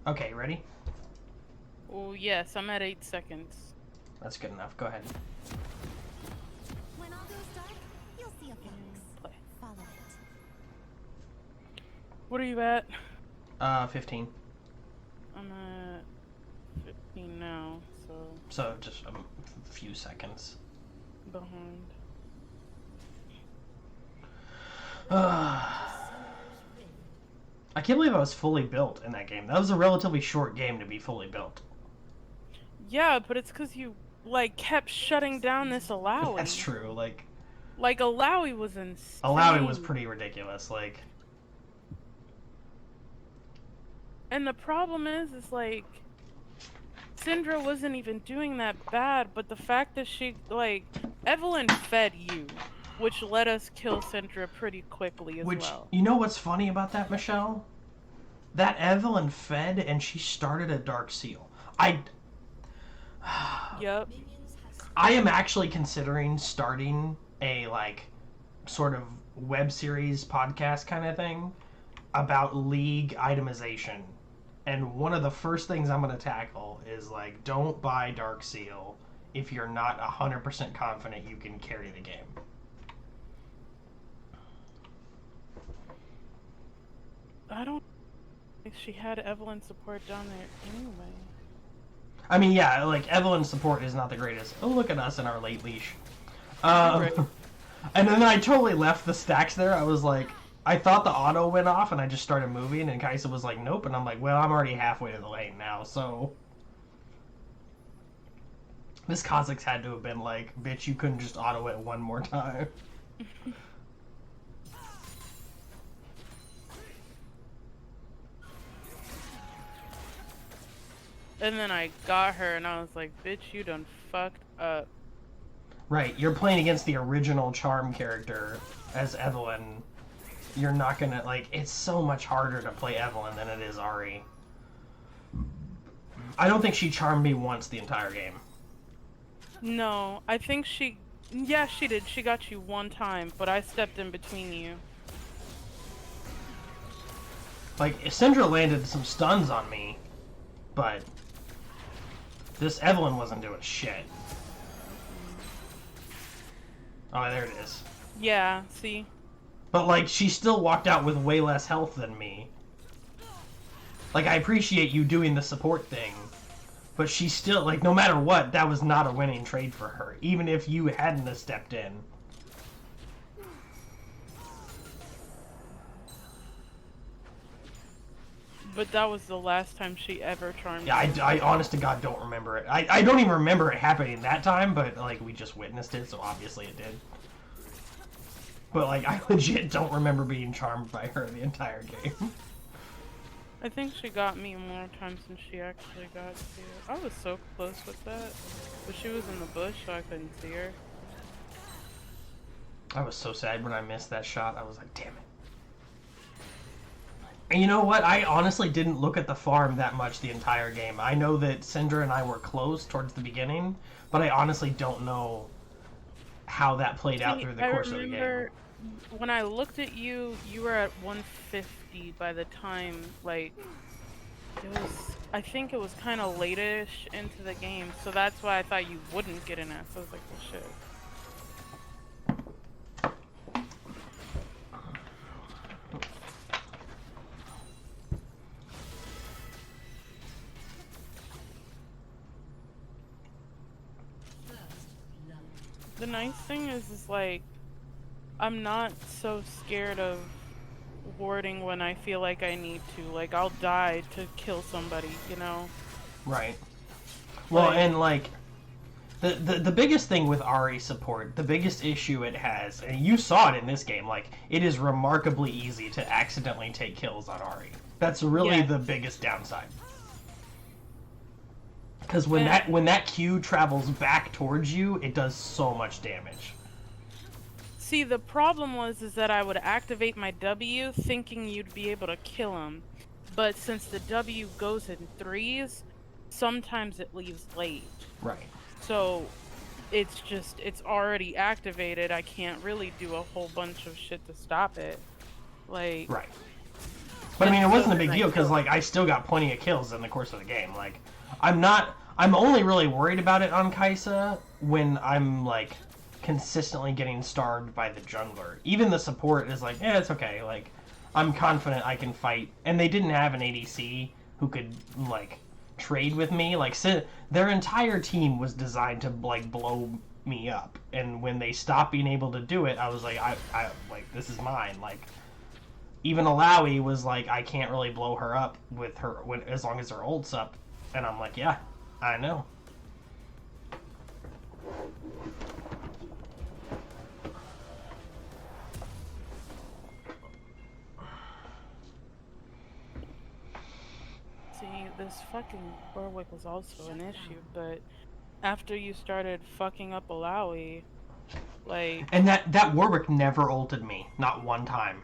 Okay, ready? Oh, yes, I'm at 8 seconds. That's good enough. Go ahead. When all goes dark, you'll see a fox. Play. Follow it. What are you at? 15. I'm at 15 now, so So just a few seconds. behind. I can't believe I was fully built in that game. That was a relatively short game to be fully built. Yeah, but it's because you, like, kept shutting down this Alawi. That's true. Like Alawi was insane. Alawi was pretty ridiculous. Like, and the problem is like, Syndra wasn't even doing that bad, but the fact that she, like, Evelyn fed you, which let us kill Syndra pretty quickly as well. You know what's funny about that, Michelle? That Evelyn fed and she started a Dark Seal. Yep. I am actually considering starting a, like, sort of web series podcast kind of thing about League itemization. And one of the first things I'm going to tackle is, like, don't buy Dark Seal if you're not 100% confident you can carry the game. I don't think she had Evelyn support down there anyway. I mean, yeah, like, Evelyn's support is not the greatest. Oh, look at us in our late leash. Right. And then I totally left the stacks there. I was like, I thought the auto went off, and I just started moving, and Kaisa was like, nope. And I'm like, well, I'm already halfway to the lane now, so... This Kha'Zix had to have been like, bitch, you couldn't just auto it one more time. And then I got her, and I was like, bitch, you done fucked up. Right, you're playing against the original Charm character as Evelyn. You're not gonna, like, it's so much harder to play Evelyn than it is Ahri. I don't think she charmed me once the entire game. No, I think she... Yeah, she did. She got you one time, but I stepped in between you. Like, Syndra landed some stuns on me, but this Evelyn wasn't doing shit. Oh, there it is. Yeah, see? But, like, she still walked out with way less health than me. Like, I appreciate you doing the support thing, but she still, like, no matter what, that was not a winning trade for her, even if you hadn't have stepped in. But that was the last time she ever charmed Yeah, you. I honest to God don't remember it. I don't even remember it happening that time, but, like, we just witnessed it, so obviously it did. But, like, I legit don't remember being charmed by her the entire game. I think she got me more times than she actually got you. I was so close with that, but she was in the bush, so I couldn't see her. I was so sad when I missed that shot. I was like, damn it. And you know what? I honestly didn't look at the farm that much the entire game. I know that Syndra and I were close towards the beginning, but I honestly don't know how that played out through the course of the game. When I looked at you, you were at 150 by the time, like, it was, I think it was kind of late-ish into the game, so that's why I thought you wouldn't get an S. I was like, well, shit. The nice thing is like, I'm not so scared of warding when I feel like I need to. Like, I'll die to kill somebody, you know? Right. Well, and, like, the biggest thing with Ahri support, the biggest issue it has, and you saw it in this game, like, it is remarkably easy to accidentally take kills on Ahri. That's really the biggest downside. Because when that Q travels back towards you, it does so much damage. See, the problem is that I would activate my W thinking you'd be able to kill him. But since the W goes in threes, sometimes it leaves late. Right. So it's already activated. I can't really do a whole bunch of shit to stop it. Like, right. But I mean, it And wasn't a so big did deal I because kill like I still got plenty of kills in the course of the game. Like, I'm only really worried about it on Kaisa when I'm like consistently getting starved by the jungler. Even the support is like, it's okay. Like, I'm confident I can fight. And they didn't have an ADC who could like trade with me. Like, their entire team was designed to like blow me up. And when they stopped being able to do it, I was like, I like, this is mine. Like, even Alawi was like, I can't really blow her up with her as long as her ult's up. And I'm like, yeah, I know. See, this fucking Warwick was also an issue, but after you started fucking up Alawi, like, And that Warwick never ulted me, not one time.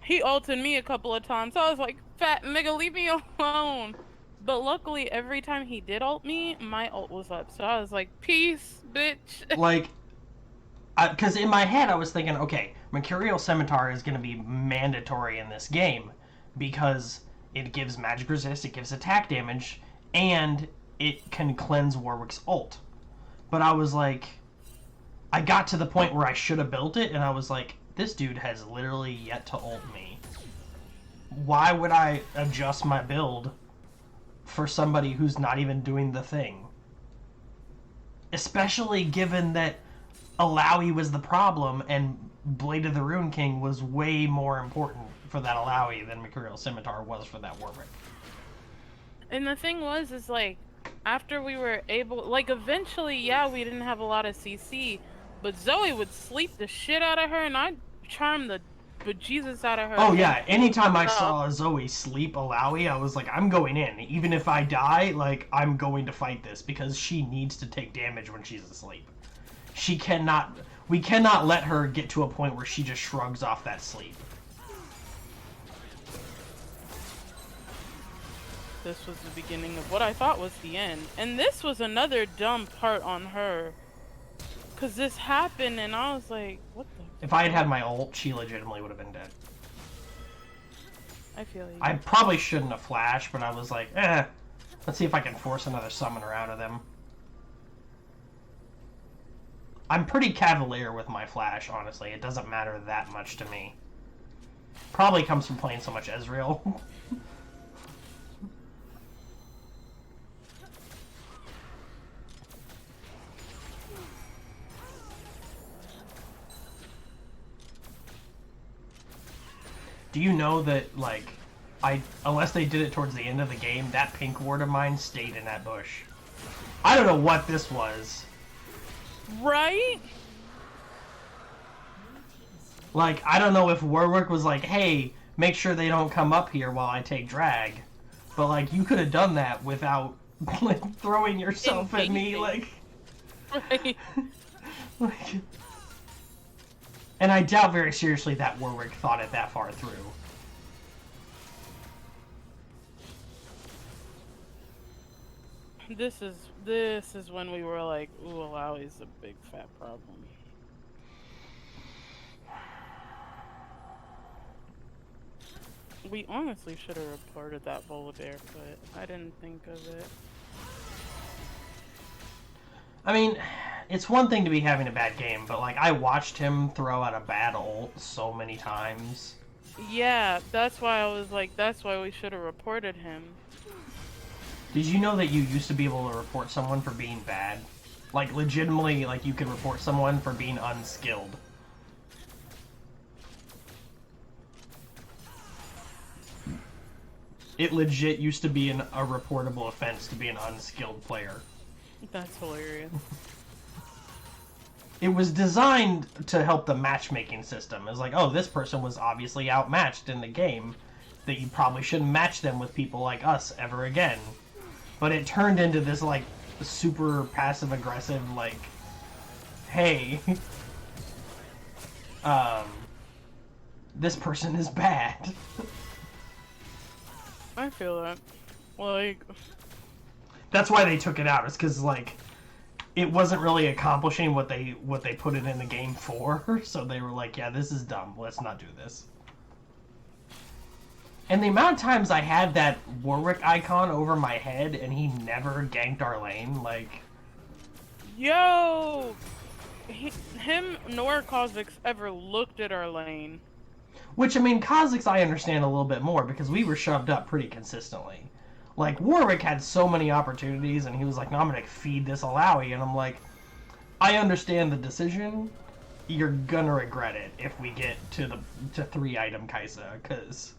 he ulted me a couple of times. I was like, fat nigga, leave me alone. But luckily, every time he did ult me, my ult was up. So I was like, peace, bitch. Like, because in my head I was thinking, okay, Mercurial Scimitar is going to be mandatory in this game because it gives magic resist, it gives attack damage, and it can cleanse Warwick's ult. But I was like, I got to the point where I should have built it, and I was like, this dude has literally yet to ult me. Why would I adjust my build for somebody who's not even doing the thing? Especially given that Alawi was the problem and Blade of the Rune King was way more important for that Alawi than Mercurial Scimitar was for that Warwick. And the thing was, is like, after we were able, like, eventually, yeah, we didn't have a lot of CC, but Zoe would sleep the shit out of her, and I'd charm the bejesus out of her. Oh yeah, anytime I saw Zoe sleep Alawi, I was like, I'm going in. Even if I die, like, I'm going to fight this because she needs to take damage when she's asleep. We cannot let her get to a point where she just shrugs off that sleep. This was the beginning of what I thought was the end. And this was another dumb part on her. Because this happened, and I was like, what the... If I had had my ult, she legitimately would have been dead. I feel you. I probably shouldn't have flashed, but I was like, let's see if I can force another summoner out of them. I'm pretty cavalier with my flash, honestly. It doesn't matter that much to me. Probably comes from playing so much Ezreal. Do you know that, like, unless they did it towards the end of the game, that pink ward of mine stayed in that bush? I don't know what this was. Right? Like, I don't know if Warwick was like, hey, make sure they don't come up here while I take drag. But, like, you could have done that without, like, throwing yourself at me, like... Right. like... And I doubt very seriously that Warwick thought it that far through. This is when we were like, ooh, Alawi's a big fat problem. We honestly should have reported that Volibear, but I didn't think of it. I mean, it's one thing to be having a bad game, but, like, I watched him throw out a bad ult so many times. Yeah, that's why I was like, that's why we should have reported him. Did you know that you used to be able to report someone for being bad? Like, legitimately, like, you could report someone for being unskilled. It legit used to be a reportable offense to be an unskilled player. That's hilarious. It was designed to help the matchmaking system. It was like, oh, this person was obviously outmatched in the game, that you probably shouldn't match them with people like us ever again. But it turned into this, like, super passive-aggressive, like, hey, this person is bad. I feel that. Like... That's why they took it out. It's because, like, it wasn't really accomplishing what they put it in the game for. So they were like, yeah, this is dumb. Let's not do this. And the amount of times I had that Warwick icon over my head and he never ganked our lane, like... Yo! Him nor Kha'Zix ever looked at our lane. Which, I mean, Kha'Zix I understand a little bit more because we were shoved up pretty consistently. Like, Warwick had so many opportunities and he was like, no, I'm gonna feed this Alawi, and I'm like, I understand the decision. You're gonna regret it if we get to 3-item Kai'Sa, because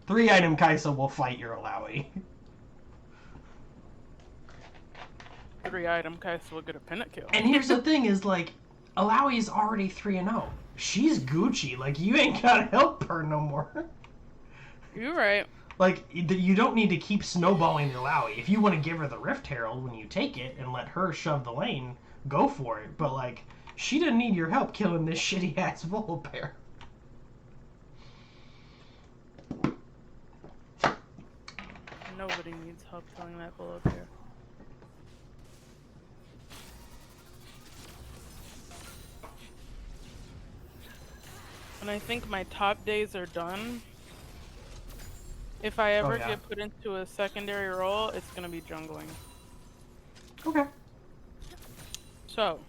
3-item Kai'Sa will fight your Alawi. 3-item Kai'Sa will get a pennant kill. And here's the thing is, like, Alawi is already 3-0. She's Gucci. Like, you ain't gotta help her no more. You're right. Like, you don't need to keep snowballing the Alawi. If you want to give her the Rift Herald when you take it and let her shove the lane, go for it. But, like, she didn't need your help killing this shitty-ass Volibear. Nobody needs help killing that Volibear. When I think my top days are done, if I ever yeah. get put into a secondary role, it's gonna be jungling. Okay. So,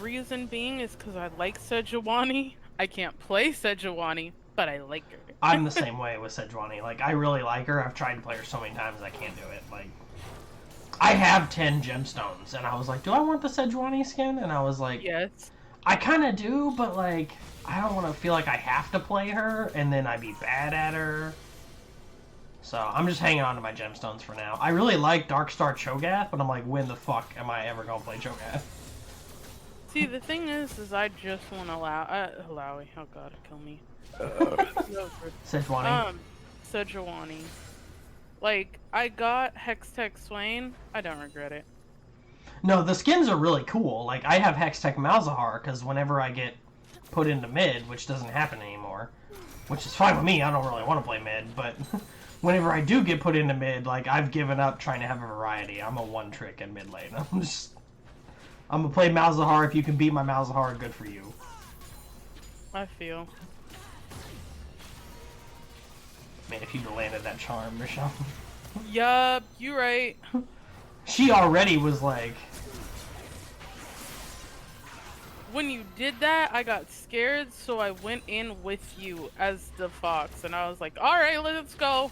reason being is because I like Sejuani. I can't play Sejuani, but I like her. I'm the same way with Sejuani. Like, I really like her. I've tried to play her so many times I can't do it. Like, I have 10 gemstones, and I was like, do I want the Sejuani skin? And I was like, Yes. I kind of do, but, like, I don't want to feel like I have to play her, and then I'd be bad at her. So, I'm just hanging on to my gemstones for now. I really like Darkstar Cho'Gath, but I'm like, when the fuck am I ever going to play Cho'Gath? See, the thing is I just want to Alawi. Oh god, kill me. Sejuani. Sejuani. Like, I got Hextech Swain. I don't regret it. No, the skins are really cool. Like, I have Hextech Malzahar, because whenever I get put into mid, which doesn't happen anymore, which is fine with me, I don't really want to play mid, but whenever I do get put into mid, like, I've given up trying to have a variety. I'm a one-trick in mid lane. I'm gonna play Malzahar. If you can beat my Malzahar, good for you. I feel. Man, if you'd landed that charm, Michelle. Yup, you right. She already was like... When you did that, I got scared, so I went in with you as the fox, and I was like, alright, let's go.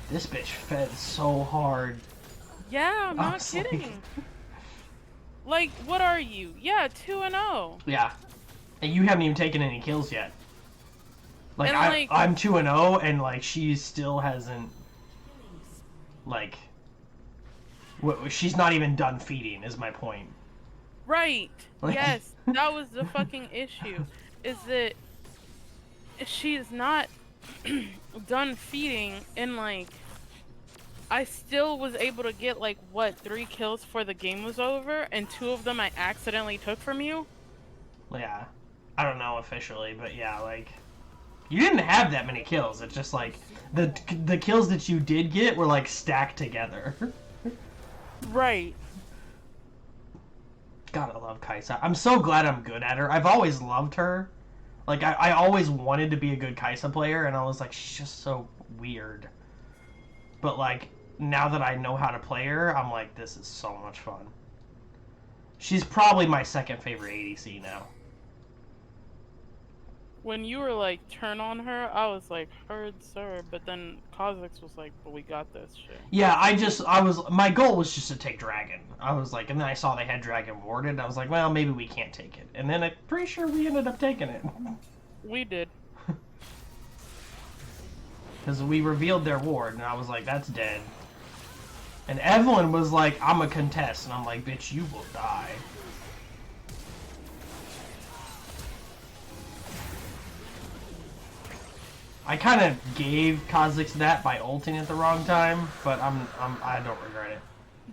This bitch fed so hard. Yeah, I'm not was like- kidding. Like, what are you? Yeah, 2-0. Yeah. And you haven't even taken any kills yet. Like, And, I'm 2-0, and, like, she still hasn't... Like... She's not even done feeding, is my point. Right. Like- Yes, that was the fucking issue. Is that she is not done feeding, and like I still was able to get like what 3 kills before the game was over, and 2 of them I accidentally took from you. Yeah. I don't know officially, but yeah, like... You didn't have that many kills. It's just, like... The kills that you did get were, like, stacked together. Right. God, I love Kai'Sa. I'm so glad I'm good at her. I've always loved her. Like, I always wanted to be a good Kai'Sa player, and I was like, she's just so weird. But, like, now that I know how to play her, I'm like, this is so much fun. She's probably my second favorite ADC now. When you were like turn on her, I was like, heard sir, but then Kha'Zix was like, but we got this shit. Yeah, my goal was just to take Dragon. I was like, and then I saw they had Dragon warded, and I was like, well, maybe we can't take it. And then I'm pretty sure we ended up taking it. We did. Because we revealed their ward, and I was like, that's dead. And Evelyn was like, I'm a contest, and I'm like, bitch, you will die. I kind of gave Kha'Zix that by ulting at the wrong time, but I don't regret it.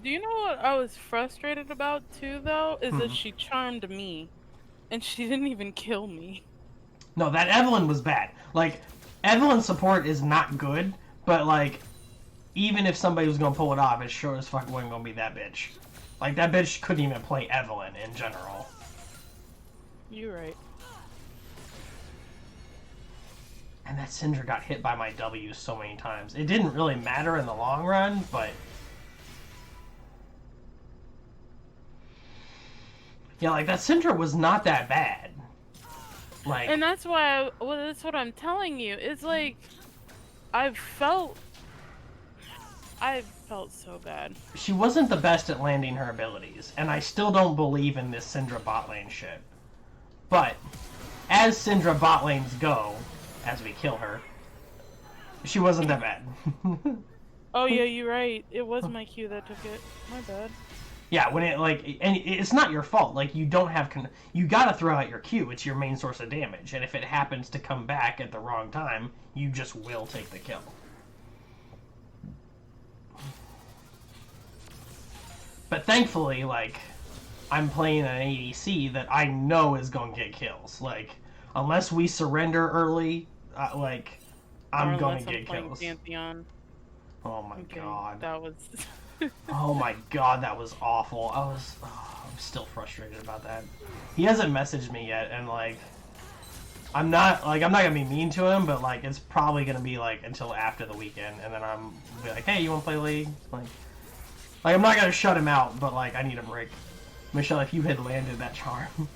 Do you know what I was frustrated about too, though? Is that she charmed me, and she didn't even kill me. No, that Evelyn was bad. Like, Evelyn's support is not good, but, like, even if somebody was gonna pull it off, it sure as fuck wasn't gonna be that bitch. Like, that bitch couldn't even play Evelyn in general. You're right. And that Syndra got hit by my W so many times. It didn't really matter in the long run, but... Yeah, like, that Syndra was not that bad. Like... And that's why, well, that's what I'm telling you. It's like, I've felt so bad. She wasn't the best at landing her abilities, and I still don't believe in this Syndra bot lane shit. But, as Syndra bot lanes go, as we kill her, she wasn't that bad. Oh yeah, you're right. It was my Q that took it. My bad. Yeah, when it, like, and it's not your fault. Like, you don't have, you gotta throw out your Q. It's your main source of damage, and if it happens to come back at the wrong time, you just will take the kill. But thankfully, like, I'm playing an ADC that I know is going to get kills. Like, unless we surrender early, like, I'm going to get kills. Pantheon. Oh my god. That was... Oh my god, that was awful. I'm still frustrated about that. He hasn't messaged me yet, and, like, I'm not gonna be mean to him, but, like, it's probably gonna be, like, until after the weekend, and then I'm gonna be like, hey, you wanna play League? Like, I'm not gonna shut him out, but, like, I need a break. Michelle, if you had landed that charm...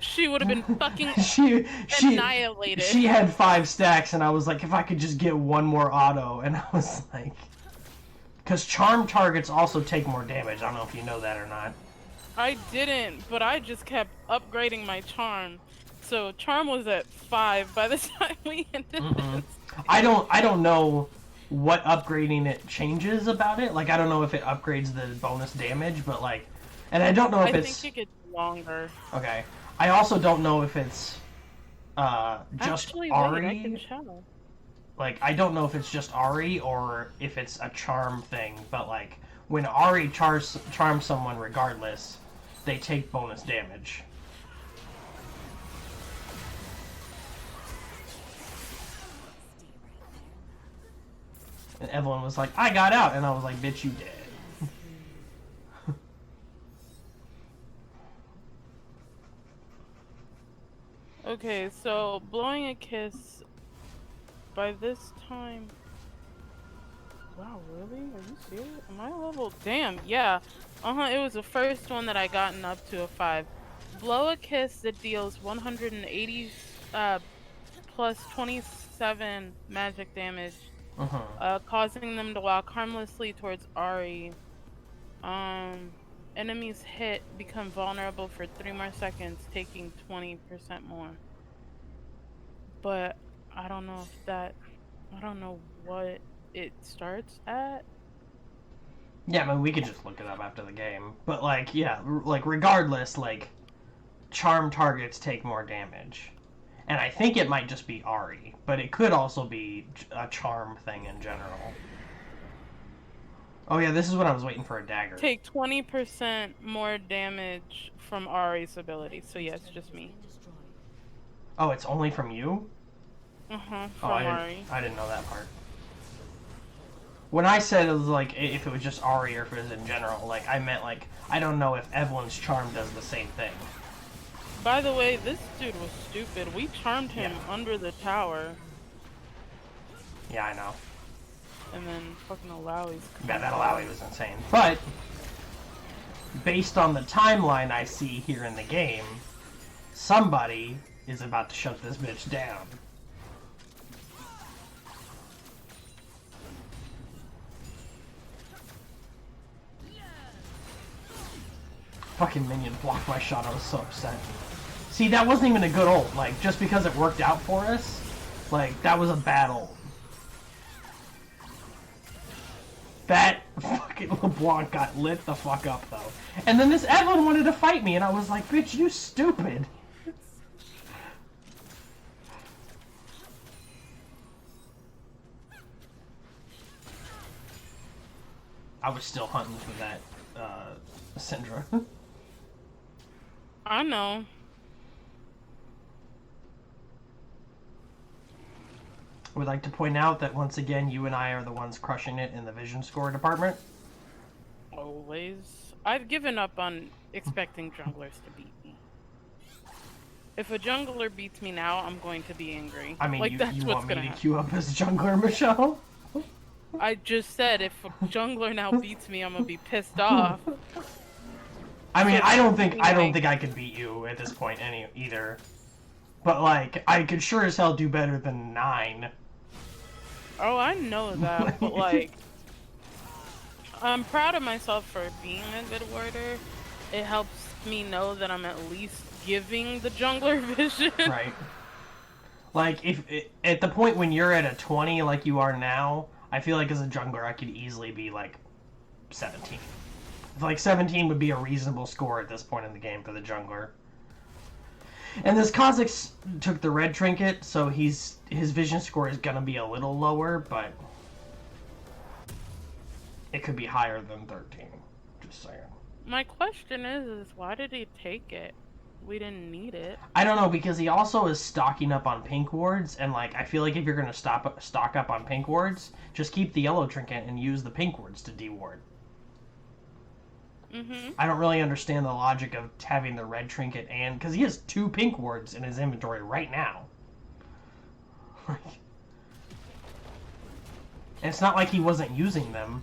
She would have been fucking she annihilated. She had 5 stacks, and I was like, if I could just get one more auto, and I was like... Because charm targets also take more damage. I don't know if you know that or not. I didn't, but I just kept upgrading my charm. So charm was at 5 by the time we ended this. I don't know what upgrading it changes about it. Like, I don't know if it upgrades the bonus damage, but, like... And I don't know if it's... I think it gets longer. Okay. I also don't know if it's just Actually, Ahri. wait, I can tell. Like, I don't know if it's just Ahri or if it's a charm thing, but, like, when Ahri charms someone regardless, they take bonus damage. And Evelyn was like, I got out, and I was like, bitch, you did. Okay, so blowing a kiss by this time. Wow, really? Are you serious? Am I level? Damn, yeah. It was the first one that I gotten up to a 5. Blow a kiss that deals 180 plus 27 magic damage, causing them to walk harmlessly towards Ahri. Enemies hit become vulnerable for 3 more seconds, taking 20% more. But I don't know if that... I don't know what it starts at. Yeah, I mean, we could just look it up after the game. But, like, yeah, like, regardless, like, charm targets take more damage. And I think it might just be Ahri, but it could also be a charm thing in general. Oh yeah, this is when I was waiting for a dagger. Take 20% more damage from Ahri's ability. So yeah, it's just me. Oh, it's only from you? From I didn't know that part. When I said it was like, if it was just Ahri or if it was in general, like, I meant, like, I don't know if Evelyn's charm does the same thing. By the way, this dude was stupid. We charmed him under the tower. Yeah, I know. And then fucking Alawi's... Yeah, that Alawi was insane. But, based on the timeline I see here in the game, somebody is about to shut this bitch down. Fucking minion blocked my shot, I was so upset. See, that wasn't even a good ult. Like, just because it worked out for us, like, that was a bad ult. That fucking LeBlanc got lit the fuck up, though. And then this Evelyn wanted to fight me, and I was like, bitch, you stupid. I was still hunting for that, Syndra. I know. I would like to point out that once again, you and I are the ones crushing it in the vision score department. Always. I've given up on expecting junglers to beat me. If a jungler beats me now, I'm going to be angry. I mean, like, that's you what's want me gonna to happen. queue up as jungler, Michelle? I just said if a jungler now beats me, I'm gonna be pissed off. I mean, So I don't being think like- I could beat you at this point either. But like, I could sure as hell do better than 9. Oh, I know that, but like, I'm proud of myself for being a good warder. It helps me know that I'm at least giving the jungler vision. Right. Like, if at the point when you're at a 20 like you are now, I feel like as a jungler I could easily be like 17. Like 17 would be a reasonable score at this point in the game for the jungler. And this Kha'Zix took the red trinket, so his vision score is gonna be a little lower, but it could be higher than 13. Just saying. My question is why did he take it? We didn't need it. I don't know, because he also is stocking up on pink wards, and like I feel like if you're gonna stock up on pink wards, just keep the yellow trinket and use the pink wards to deward. I don't really understand the logic of having the red trinket and because he has 2 pink wards in his inventory right now. And it's not like he wasn't using them.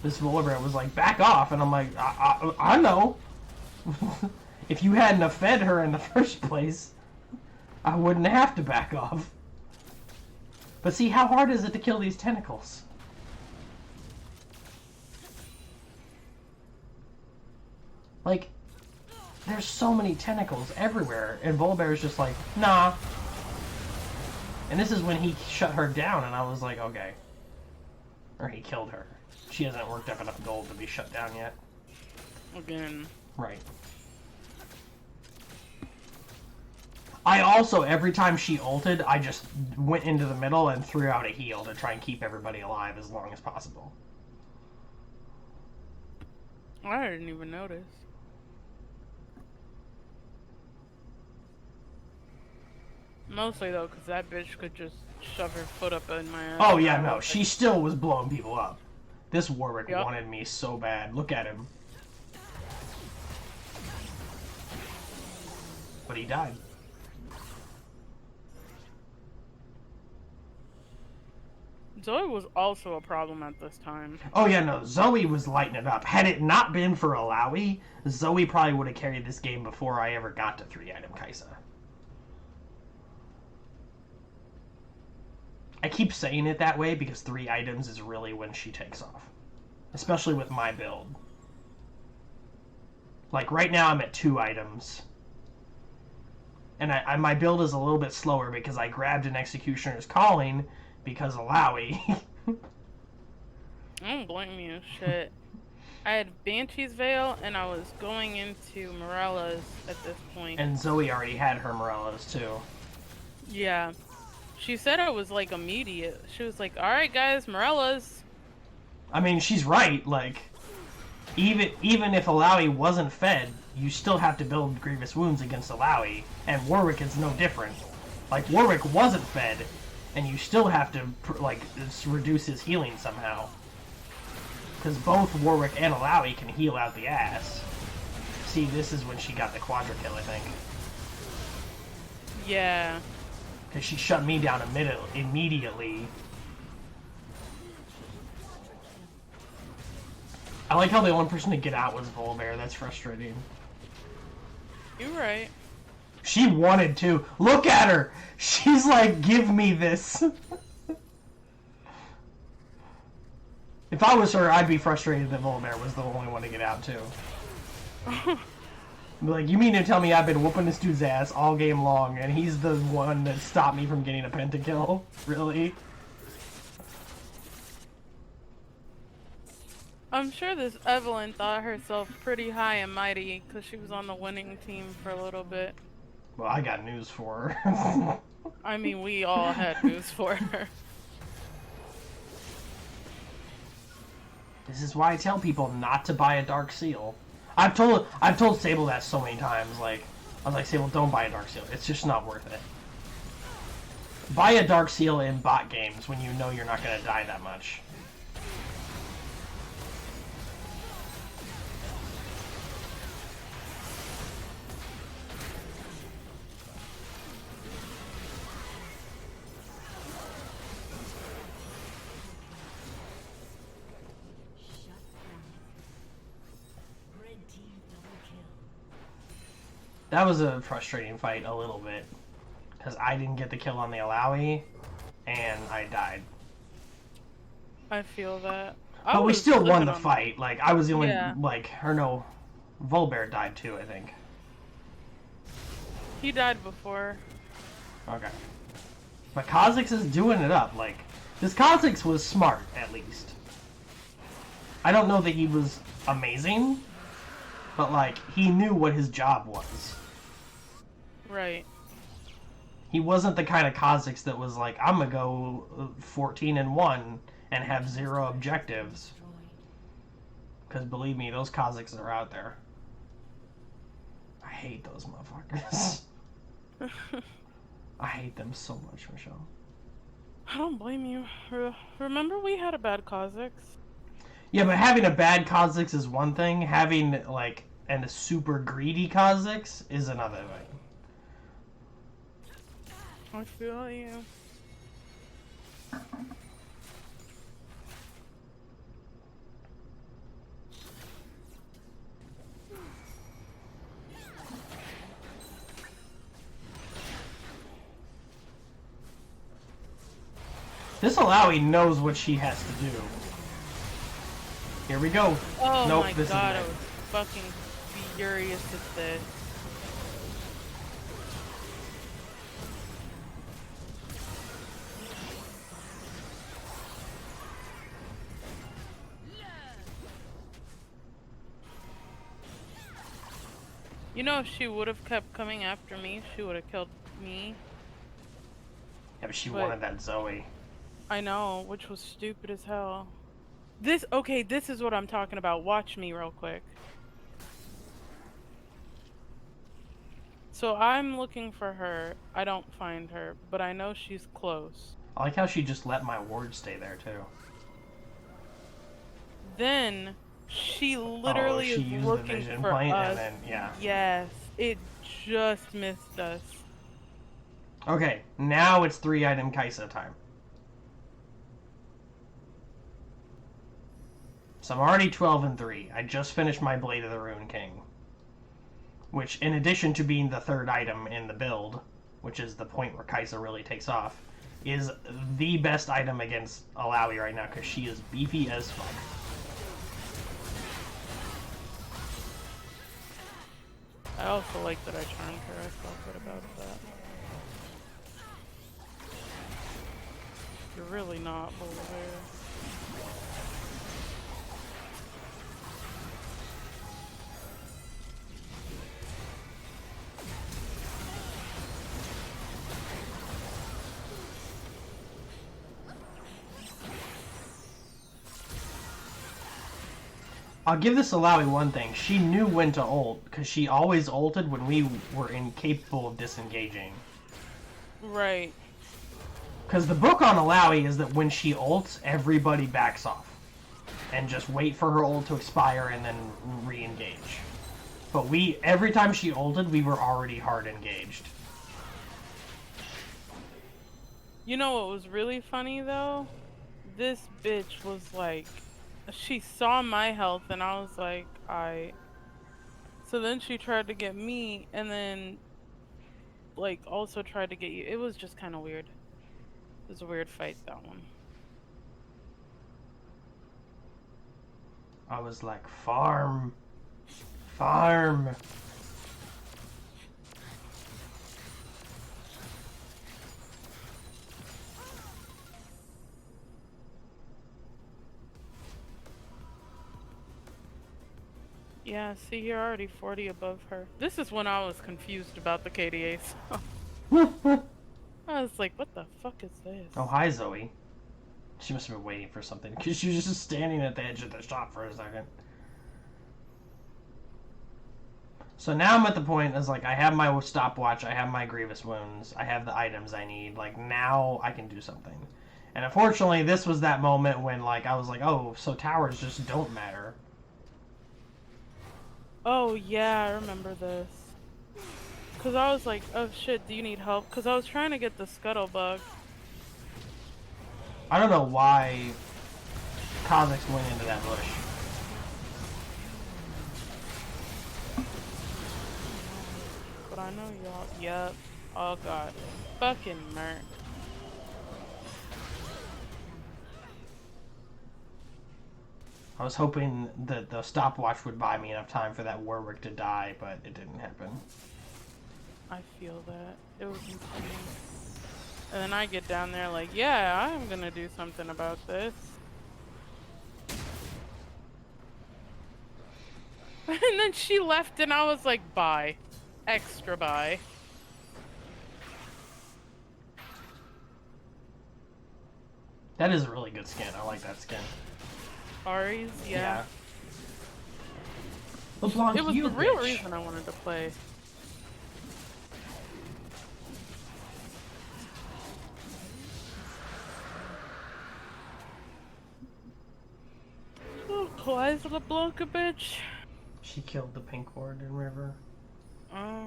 This Volibear was like, back off, and I'm like, I know. If you hadn't have fed her in the first place, I wouldn't have to back off. But see, how hard is it to kill these tentacles? Like, there's so many tentacles everywhere, and Volibear is just like, nah. And this is when he shut her down, and I was like, okay. Or he killed her. She hasn't worked up enough gold to be shut down yet. Again. Right. I also, every time she ulted, I just went into the middle and threw out a heal to try and keep everybody alive as long as possible. I didn't even notice. Mostly though, because that bitch could just shove her foot up in my ass. Oh yeah, no, she still was blowing people up. This Warwick Yep. wanted me so bad. Look at him. But he died. Zoe was also a problem at this time. Oh yeah, no, Zoe was lighting it up. Had it not been for Alawi, Zoe probably would have carried this game before I ever got to 3-item Kai'Sa. I keep saying it that way because 3 items is really when she takes off. Especially with my build. Like, right now I'm at 2 items. And my build is a little bit slower because I grabbed an Executioner's Calling because Alawi. I don't blame you, shit. I had Banshee's Veil, and I was going into Morella's at this point. And Zoe already had her Morellas too. Yeah. She said it was, like, immediate. She was like, alright guys, Morella's. I mean, she's right, like, even if Alawi wasn't fed, you still have to build Grievous Wounds against Alawi, and Warwick is no different. Like, Warwick wasn't fed, and you still have to, like, reduce his healing somehow. Because both Warwick and Alawi can heal out the ass. See, this is when she got the Quadra kill, I think. Yeah. Because she shut me down immediately. I like how the only person to get out was Volibear. That's frustrating. You're right. She wanted to. Look at her! She's like, give me this. If I was her, I'd be frustrated that Volibear was the only one to get out, too. Be like, you mean to tell me I've been whooping this dude's ass all game long, and he's the one that stopped me from getting a pentakill? Really? I'm sure this Evelyn thought herself pretty high and mighty because she was on the winning team for a little bit. Well, I got news for her. I mean, we all had news for her. This is why I tell people not to buy a Dark Seal. I've told Sable that so many times. Like, I was like, Sable, don't buy a Dark Seal. It's just not worth it. Buy a Dark Seal in bot games when you know you're not going to die that much. That was a frustrating fight a little bit. Because I didn't get the kill on the Alawi, and I died. I feel that. But we still won the on- fight. Like, I was the only, Yeah. or no, Volbear died too, I think. He died before. Okay. But Kha'Zix is doing it up. Like, this Kha'Zix was smart, at least. I don't know that he was amazing, but, like, he knew what his job was. Right. He wasn't the kind of Kha'Zix that was like, I'm gonna go 14-1 and have 0 objectives. Because believe me, those Kha'Zix are out there. I hate those motherfuckers. I hate them so much, Michelle. I don't blame you. Remember we had a bad Kha'Zix? Yeah, but having a bad Kha'Zix is one thing. Having, like, a super greedy Kha'Zix is another thing. I feel you. This Alawi knows what she has to do. Here we go. Oh Nope, my this god, I isn't was it. fucking furious at this. You know, if she would have kept coming after me, she would have killed me. Yeah, but she But- wanted that Zoe. I know, which was stupid as hell. Okay, this is what I'm talking about. Watch me real quick. So I'm looking for her. I don't find her, but I know she's close. I like how she just let my ward stay there, too. Then she literally she is used the looking vision for point, us. and then, yeah. Yes, it just missed us. Okay, now it's 3-item Kaisa time. So I'm already 12-3. I just finished my Blade of the Rune King. Which, in addition to being the 3rd item in the build, which is the point where Kaisa really takes off, is the best item against Alawi right now, because she is beefy as fuck. I also like that I turned her. I felt good about that. You're really not Bolivia. I'll give this Alawi one thing. She knew when to ult, because she always ulted when we were incapable of disengaging. Right. Because the book on Alawi is that when she ults, everybody backs off. And just wait for her ult to expire and then re-engage. But every time she ulted, we were already hard engaged. You know what was really funny though? This bitch was like, she saw my health and I was like, so then she tried to get me and then like also tried to get you. It was just kind of weird. It was a weird fight, that one. I was like, farm. Farm. Yeah, see, you're already 40 above her. This is when I was confused about the KDA. So I was like, what the fuck is this? Oh, hi, Zoe. She must have been waiting for something, because she was just standing at the edge of the shop for a second. So now I'm at the point, as like, I have my stopwatch, I have my Grievous Wounds, I have the items I need, like, now I can do something. And unfortunately, this was that moment when, like, I was like, oh, so towers just don't matter. Oh yeah, I remember this. Cause I was like, oh shit, do you need help? Cause I was trying to get the Scuttlebug. I don't know why Kha'Zix went into that bush. I know y'all. Yup. Oh god. Fucking Mert. I was hoping that the stopwatch would buy me enough time for that Warwick to die, but it didn't happen. I feel that. It was insane. And then I get down there like, yeah, I'm gonna do something about this. And then she left and I was like, bye. Extra bye. That is a really good skin. I like that skin. Ari's, yeah. LeBlanc, It was you the real bitch. reason I wanted to play. Oh, why is LeBlanc a bitch? She killed the pink ward in River. Oh.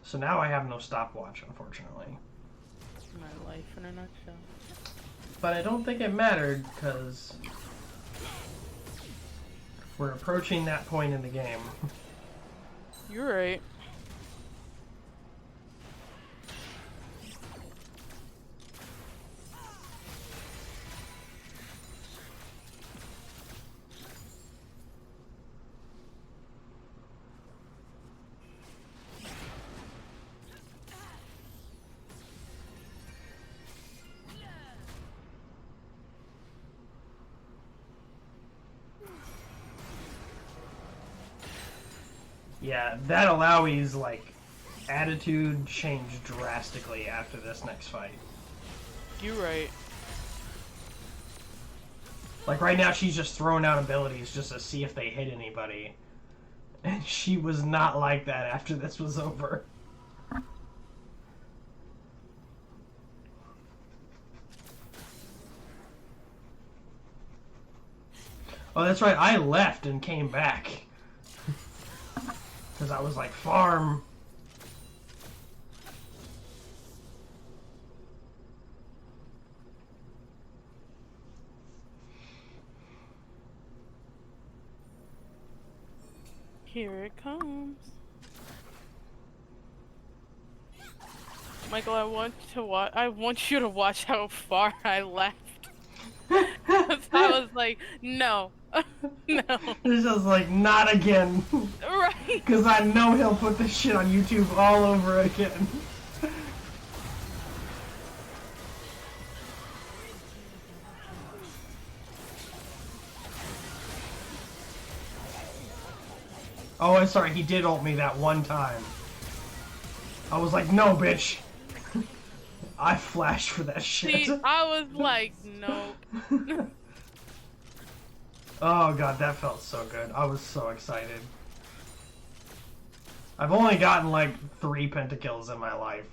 So now I have no stopwatch, unfortunately. My life in a nutshell. But I don't think it mattered, because we're approaching that point in the game. You're right. Yeah, that Alawi's, like, attitude changed drastically after this next fight. You're right. Like, right now she's just throwing out abilities just to see if they hit anybody. And she was not like that after this was over. Oh, that's right, I left and came back. Because I was like, farm. Here it comes. Michael, I want you to watch how far I left. I was like, no. No. It's just like, not again. Right. Because I know he'll put this shit on YouTube all over again. Oh, I'm sorry, he did ult me that one time. I was like, no, bitch. I flashed for that shit. See, I was like, nope. Oh god, that felt so good. I was so excited. I've only gotten like 3 pentakills in my life.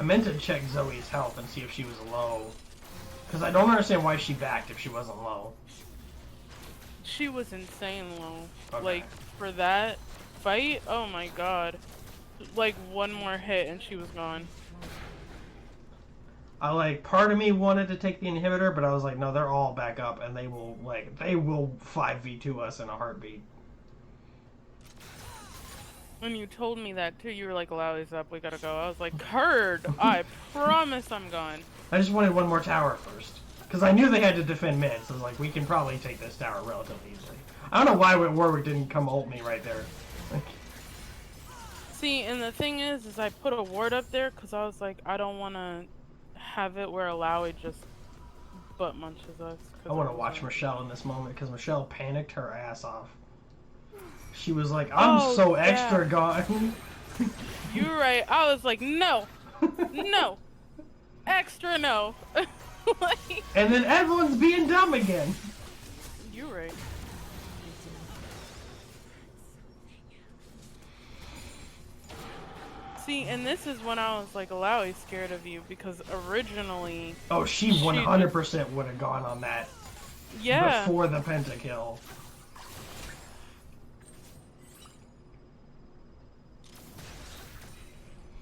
I meant to check Zoe's health and see if she was low. Because I don't understand why she backed if she wasn't low. She was insane low. Okay. Like, for that fight, oh my god. Like, one more hit and she was gone. Part of me wanted to take the inhibitor, but I was like, no, they're all back up and they will 5v2 us in a heartbeat. When you told me that too, you were like, Lowry's up, we gotta go. I was like, Heard! I promise I'm gone. I just wanted one more tower first. Because I knew they had to defend mid, so I was like, we can probably take this tower relatively easily. I don't know why Warwick didn't come ult me right there. Like, See, and the thing is I put a ward up there because I was like, I don't want to have it where Alawi just butt munches us. I want to watch Michelle in this moment, because Michelle panicked her ass off. She was like, I'm Oh, so yeah. extra gone. You're right. I was like, no, no, extra no. Like, And then everyone's being dumb again. you're right. See, and this is when I was like, Alawi's scared of you because originally, Oh, she 100% would have gone on that yeah, before the pentakill.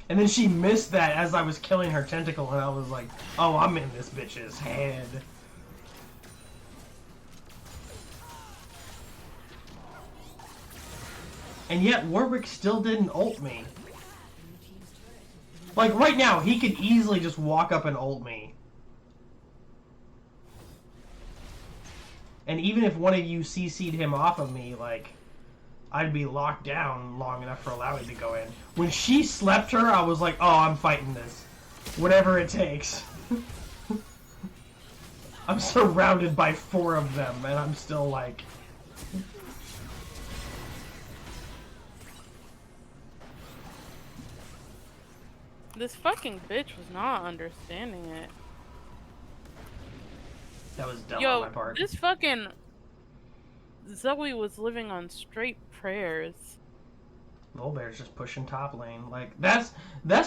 And then she missed that as I was killing her tentacle, and I was like, oh, I'm in this bitch's head. And yet, Warwick still didn't ult me. Like, right now, he could easily just walk up and ult me. And even if one of you CC'd him off of me, like, I'd be locked down long enough for Alawi to go in. When she slept her, I was like, oh, I'm fighting this. Whatever it takes. I'm surrounded by 4 of them, and I'm still like... This fucking bitch was not understanding it. That was dumb on Yo, my part. this fucking Zoe was living on straight prayers. Volbear's just pushing top lane. Like, that's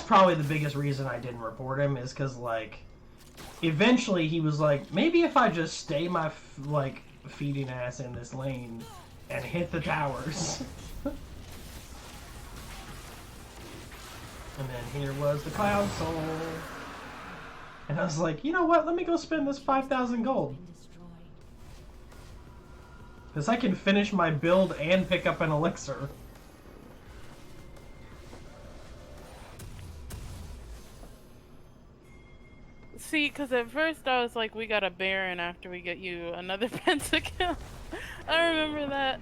probably the biggest reason I didn't report him, is because, like, eventually he was like, maybe if I just stay my, like, feeding ass in this lane and hit the towers. And then here was the Cloud Soul. And I was like, you know what? Let me go spend this 5,000 gold. Because I can finish my build and pick up an elixir. See, because at first I was like, we got a Baron after we get you another pentakill. I remember that.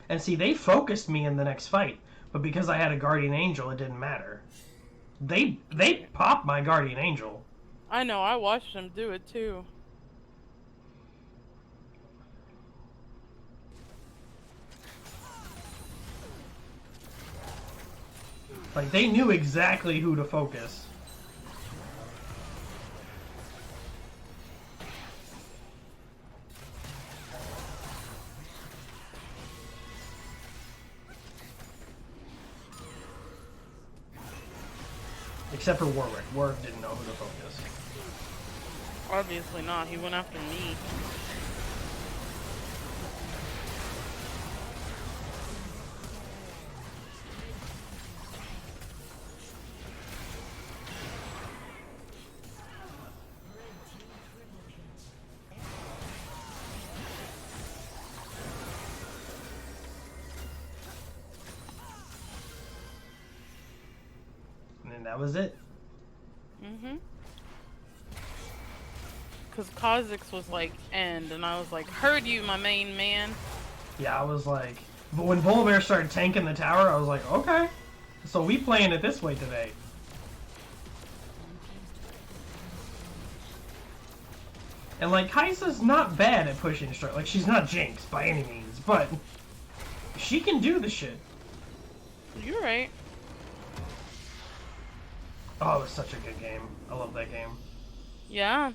And see, they focused me in the next fight, but because I had a Guardian Angel, it didn't matter. They popped my Guardian Angel. I know, I watched them do it too. Like, they knew exactly who to focus. Except for Warwick. Warwick didn't know who to focus. Obviously not, he went after me. And that was it. Mm-hmm. Because Kha'Zix was like, end, and I was like, heard you, my main man. Yeah, I was like... But when Volibear started tanking the tower, I was like, okay. So we playing it this way today. And, like, Kai'Sa's not bad at pushing straight. Like, she's not Jinx by any means, but... she can do the shit. You're right. Oh, it was such a good game. I love that game. Yeah.